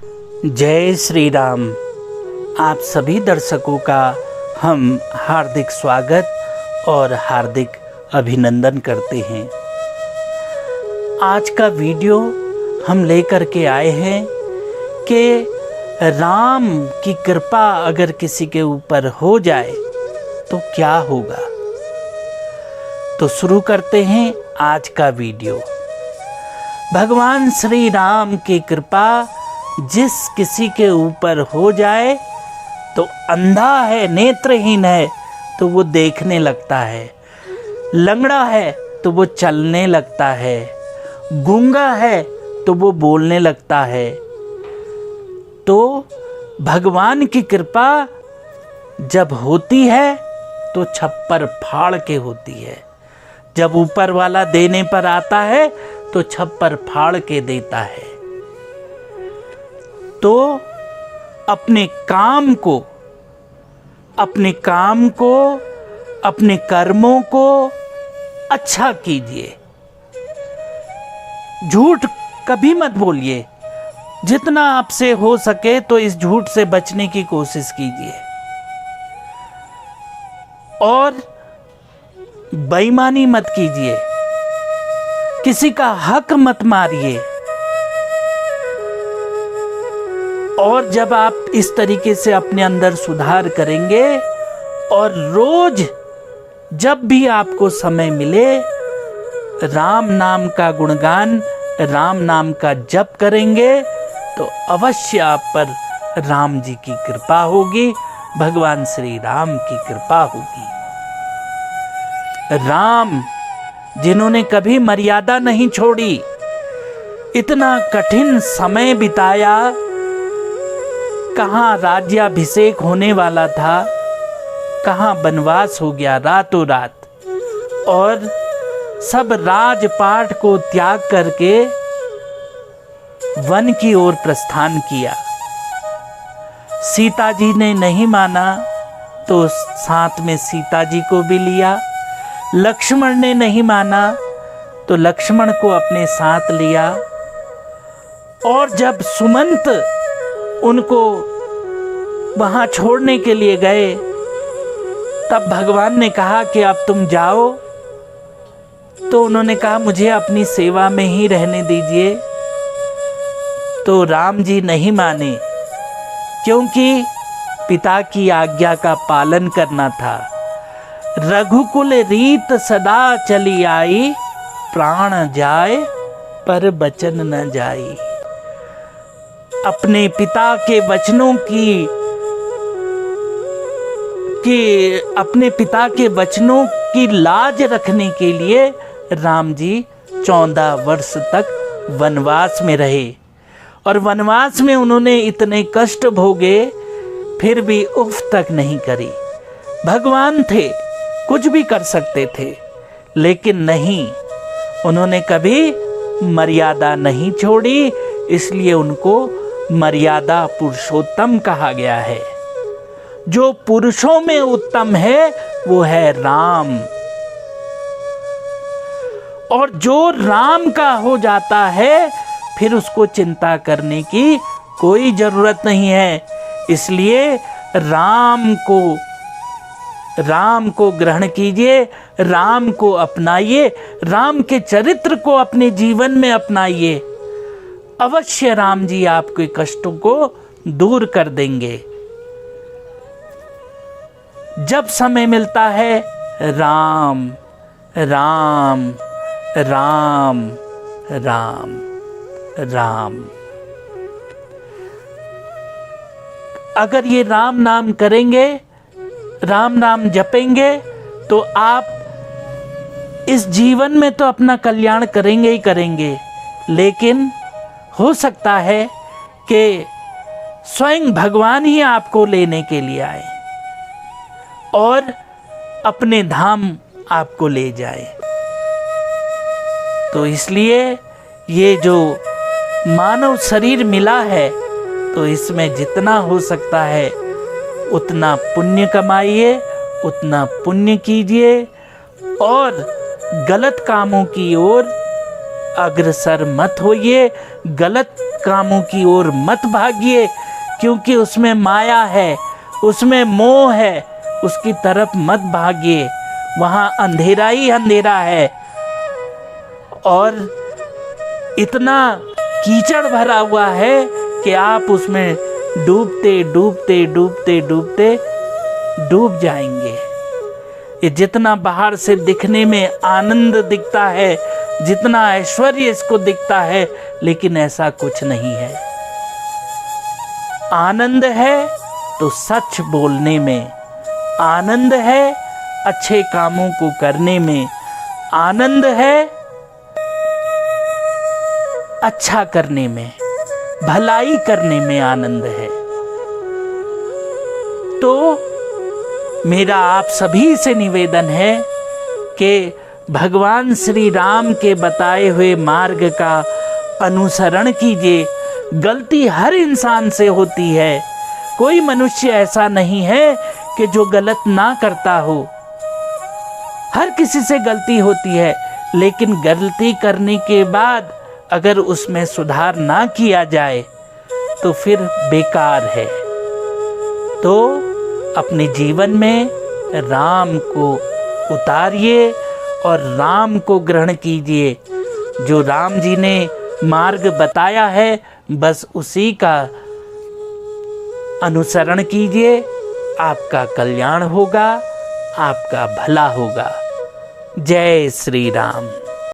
जय श्री राम। आप सभी दर्शकों का हम हार्दिक स्वागत और हार्दिक अभिनंदन करते हैं। आज का वीडियो हम लेकर के आए हैं कि राम की कृपा अगर किसी के ऊपर हो जाए तो क्या होगा। तो शुरू करते हैं आज का वीडियो। भगवान श्री राम की कृपा जिस किसी के ऊपर हो जाए तो अंधा है, नेत्रहीन है तो वो देखने लगता है, लंगड़ा है तो वो चलने लगता है, गूंगा है तो वो बोलने लगता है। तो भगवान की कृपा जब होती है तो छप्पर फाड़ के होती है। जब ऊपर वाला देने पर आता है तो छप्पर फाड़ के देता है। तो अपने काम को, अपने कर्मों को अच्छा कीजिए। झूठ कभी मत बोलिए। जितना आपसे हो सके तो इस झूठ से बचने की कोशिश कीजिए। और बेईमानी मत कीजिए। किसी का हक मत मारिए। और जब आप इस तरीके से अपने अंदर सुधार करेंगे और रोज जब भी आपको समय मिले राम नाम का गुणगान, राम नाम का जप करेंगे तो अवश्य आप पर राम जी की कृपा होगी, भगवान श्री राम की कृपा होगी। राम जिन्होंने कभी मर्यादा नहीं छोड़ी, इतना कठिन समय बिताया, कहाँ राज्याभिषेक होने वाला था, कहाँ वनवास हो गया रातों रात, और सब राजपाट को त्याग करके वन की ओर प्रस्थान किया। सीता जी ने नहीं माना तो साथ में सीता जी को भी लिया। लक्ष्मण ने नहीं माना तो लक्ष्मण को अपने साथ लिया। और जब सुमंत उनको वहां छोड़ने के लिए गए तब भगवान ने कहा कि अब तुम जाओ। तो उन्होंने कहा मुझे अपनी सेवा में ही रहने दीजिए। तो राम जी नहीं माने, क्योंकि पिता की आज्ञा का पालन करना था। रघुकुल रीत सदा चली आई, प्राण जाए पर वचन न जाई। अपने पिता के वचनों अपने पिता के वचनों की लाज रखने के लिए राम जी 14 वर्ष तक वनवास में रहे। और वनवास में उन्होंने इतने कष्ट भोगे फिर भी उफ तक नहीं करी। भगवान थे, कुछ भी कर सकते थे, लेकिन नहीं, उन्होंने कभी मर्यादा नहीं छोड़ी। इसलिए उनको मर्यादा पुरुषोत्तम कहा गया है। जो पुरुषों में उत्तम है वो है राम। और जो राम का हो जाता है फिर उसको चिंता करने की कोई जरूरत नहीं है। इसलिए राम को ग्रहण कीजिए, राम को अपनाइए, राम के चरित्र को अपने जीवन में अपनाइए। अवश्य राम जी आपके कष्टों को दूर कर देंगे। जब समय मिलता है राम राम राम राम राम, अगर ये राम नाम करेंगे, राम नाम जपेंगे तो आप इस जीवन में तो अपना कल्याण करेंगे ही करेंगे, लेकिन हो सकता है कि स्वयं भगवान ही आपको लेने के लिए आए और अपने धाम आपको ले जाए। तो इसलिए ये जो मानव शरीर मिला है तो इसमें जितना हो सकता है उतना पुण्य कमाइए, उतना पुण्य कीजिए और गलत कामों की ओर अग्रसर मत होइए, गलत कामों की ओर मत भागिए, क्योंकि उसमें माया है, उसमें मोह है, उसकी तरफ मत भागिए। वहाँ अंधेरा ही अंधेरा है और इतना कीचड़ भरा हुआ है कि आप उसमें डूबते डूबते डूबते डूबते डूब जाएंगे। ये जितना बाहर से दिखने में आनंद दिखता है, जितना ऐश्वर्य इसको दिखता है, लेकिन ऐसा कुछ नहीं है। आनंद है तो सच बोलने में, आनंद है अच्छे कामों को करने में, आनंद है अच्छा करने में, भलाई करने में आनंद है। तो मेरा आप सभी से निवेदन है कि भगवान श्री राम के बताए हुए मार्ग का अनुसरण कीजिए। गलती हर इंसान से होती है, कोई मनुष्य ऐसा नहीं है कि जो गलत ना करता हो। हर किसी से गलती होती है, लेकिन गलती करने के बाद अगर उसमें सुधार ना किया जाए तो फिर बेकार है। तो अपने जीवन में राम को उतारिए और राम को ग्रहण कीजिए। जो राम जी ने मार्ग बताया है बस उसी का अनुसरण कीजिए, आपका कल्याण होगा, आपका भला होगा। जय श्री राम।